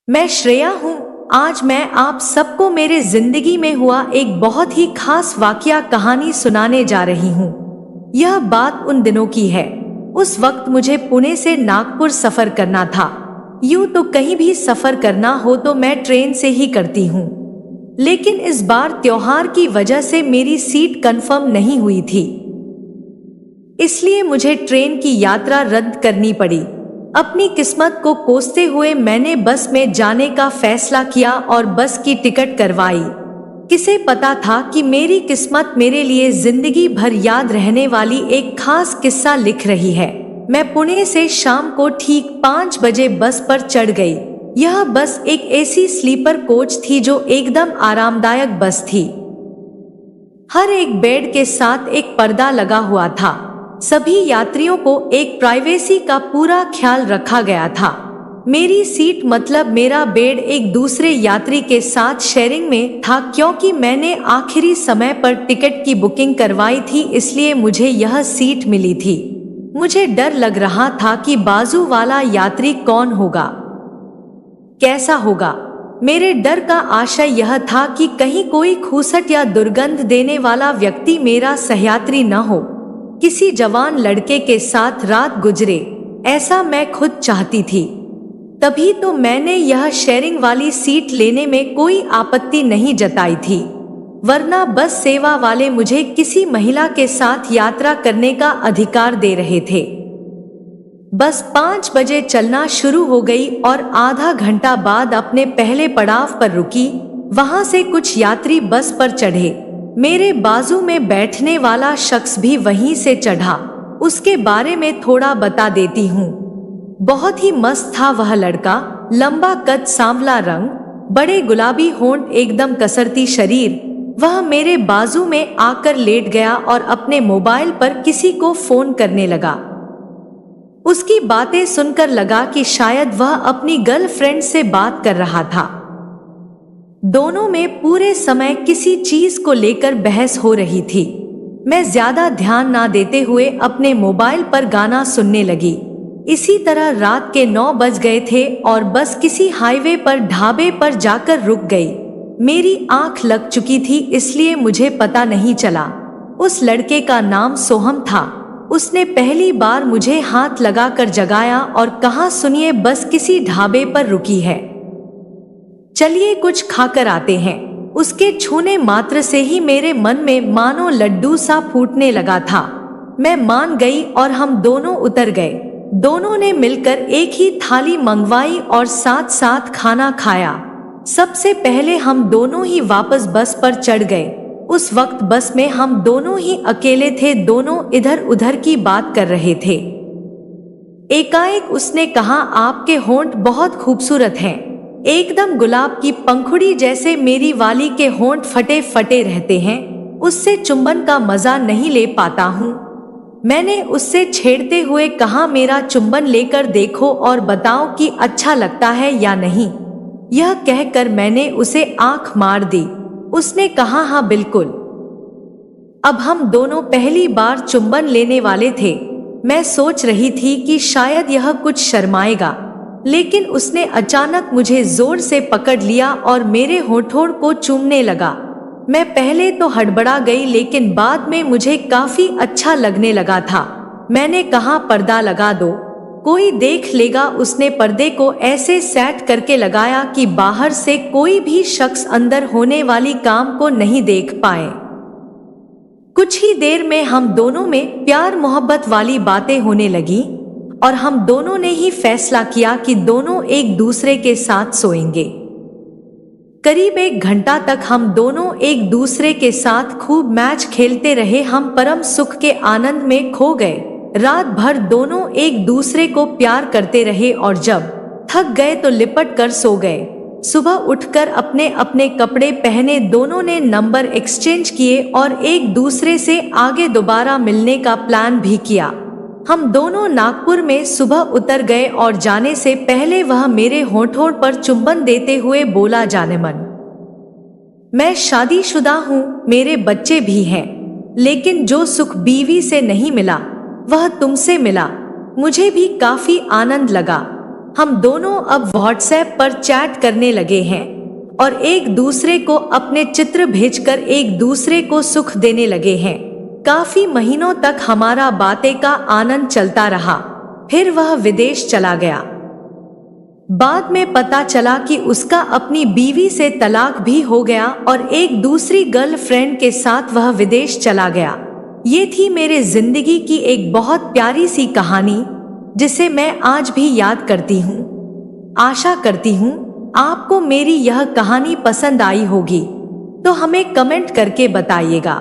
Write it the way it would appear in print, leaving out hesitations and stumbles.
मैं श्रेया हूँ। आज मैं आप सबको मेरे जिंदगी में हुआ एक बहुत ही खास वाकया कहानी सुनाने जा रही हूँ। यह बात उन दिनों की है। उस वक्त मुझे पुणे से नागपुर सफर करना था। यूं तो कहीं भी सफर करना हो तो मैं ट्रेन से ही करती हूँ, लेकिन इस बार त्योहार की वजह से मेरी सीट कंफर्म नहीं हुई थी, इसलिए मुझे ट्रेन की यात्रा रद्द करनी पड़ी। अपनी किस्मत को कोसते हुए मैंने बस में जाने का फैसला किया और बस की टिकट करवाई। किसे पता था कि मेरी किस्मत मेरे लिए जिंदगी भर याद रहने वाली एक खास किस्सा लिख रही है। मैं पुणे से शाम को ठीक 5 बजे बस पर चढ़ गई। यह बस एक एसी स्लीपर कोच थी जो एकदम आरामदायक बस थी। हर एक बेड के साथ एक पर्दा लगा हुआ था। सभी यात्रियों को एक प्राइवेसी का पूरा ख्याल रखा गया था। मेरी सीट मतलब मेरा बेड एक दूसरे यात्री के साथ शेयरिंग में था, क्योंकि मैंने आखिरी समय पर टिकट की बुकिंग करवाई थी, इसलिए मुझे यह सीट मिली थी। मुझे डर लग रहा था कि बाजू वाला यात्री कौन होगा, कैसा होगा। मेरे डर का आशय यह था कि कहीं कोई खूसट या दुर्गंध देने वाला व्यक्ति मेरा सहयात्री न हो। किसी जवान लड़के के साथ रात गुजरे, ऐसा मैं खुद चाहती थी। तभी तो मैंने यह शेयरिंग वाली सीट लेने में कोई आपत्ति नहीं जताई थी, वरना बस सेवा वाले मुझे किसी महिला के साथ यात्रा करने का अधिकार दे रहे थे। बस 5 बजे चलना शुरू हो गई और आधा घंटा बाद अपने पहले पड़ाव पर रुकी। वहां से कुछ यात्री बस पर चढ़े। मेरे बाजू में बैठने वाला शख्स भी वहीं से चढ़ा। उसके बारे में थोड़ा बता देती हूँ। बहुत ही मस्त था वह लड़का। लंबा कद, सांवला रंग, बड़े गुलाबी होंठ, एकदम कसरती शरीर। वह मेरे बाजू में आकर लेट गया और अपने मोबाइल पर किसी को फोन करने लगा। उसकी बातें सुनकर लगा कि शायद वह अपनी गर्लफ्रेंड से बात कर रहा था। दोनों में पूरे समय किसी चीज को लेकर बहस हो रही थी। मैं ज्यादा ध्यान ना देते हुए अपने मोबाइल पर गाना सुनने लगी। इसी तरह रात के 9 बज गए थे और बस किसी हाईवे पर ढाबे पर जाकर रुक गई। मेरी आंख लग चुकी थी, इसलिए मुझे पता नहीं चला। उस लड़के का नाम सोहम था। उसने पहली बार मुझे हाथ लगाकर जगाया और कहा, सुनिए, बस किसी ढाबे पर रुकी है, चलिए कुछ खाकर आते हैं। उसके छूने मात्र से ही मेरे मन में मानो लड्डू सा फूटने लगा था। मैं मान गई और हम दोनों उतर गए। दोनों ने मिलकर एक ही थाली मंगवाई और साथ साथ खाना खाया। सबसे पहले हम दोनों ही वापस बस पर चढ़ गए। उस वक्त बस में हम दोनों ही अकेले थे। दोनों इधर उधर की बात कर रहे थे। एकाएक उसने कहा, आपके होंठ बहुत खूबसूरत हैं, एकदम गुलाब की पंखुड़ी जैसे। मेरी वाली के होंठ फटे फटे रहते हैं, उससे चुंबन का मजा नहीं ले पाता हूँ। मैंने उससे छेड़ते हुए कहा, मेरा चुंबन लेकर देखो और बताओ कि अच्छा लगता है या नहीं। यह कहकर मैंने उसे आंख मार दी। उसने कहा, हाँ बिल्कुल। अब हम दोनों पहली बार चुंबन लेने वाले थे। मैं सोच रही थी कि शायद यह कुछ शर्माएगा, लेकिन उसने अचानक मुझे जोर से पकड़ लिया और मेरे होठों को चूमने लगा। मैं पहले तो हड़बड़ा गई, लेकिन बाद में मुझे काफी अच्छा लगने लगा था। मैंने कहा, पर्दा लगा दो, कोई देख लेगा। उसने पर्दे को ऐसे सेट करके लगाया कि बाहर से कोई भी शख्स अंदर होने वाली काम को नहीं देख पाए। कुछ ही देर में हम दोनों में प्यार मोहब्बत वाली बातें होने लगी और हम दोनों ने ही फैसला किया कि दोनों एक दूसरे के साथ सोएंगे। करीब 1 घंटा तक हम दोनों एक दूसरे के साथ खूब मैच खेलते रहे। हम परम सुख के आनंद में खो गए। रात भर दोनों एक दूसरे को प्यार करते रहे और जब थक गए तो लिपट कर सो गए। सुबह उठकर अपने अपने कपड़े पहने दोनों ने नंबर एक्सचेंज किए और एक दूसरे से आगे दोबारा मिलने का प्लान भी किया। हम दोनों नागपुर में सुबह उतर गए और जाने से पहले वह मेरे होठों पर चुंबन देते हुए बोला, जाने मन, मैं शादीशुदा हूँ, मेरे बच्चे भी हैं, लेकिन जो सुख बीवी से नहीं मिला वह तुमसे मिला। मुझे भी काफी आनंद लगा। हम दोनों अब व्हाट्सएप पर चैट करने लगे हैं और एक दूसरे को अपने चित्र भेजकर एक दूसरे को सुख देने लगे हैं। काफी महीनों तक हमारा बातें का आनंद चलता रहा। फिर वह विदेश चला गया। बाद में पता चला कि उसका अपनी बीवी से तलाक भी हो गया और एक दूसरी गर्लफ्रेंड के साथ वह विदेश चला गया। ये थी मेरे जिंदगी की एक बहुत प्यारी सी कहानी जिसे मैं आज भी याद करती हूँ। आशा करती हूँ आपको मेरी यह कहानी पसंद आई होगी, तो हमें कमेंट करके बताइएगा।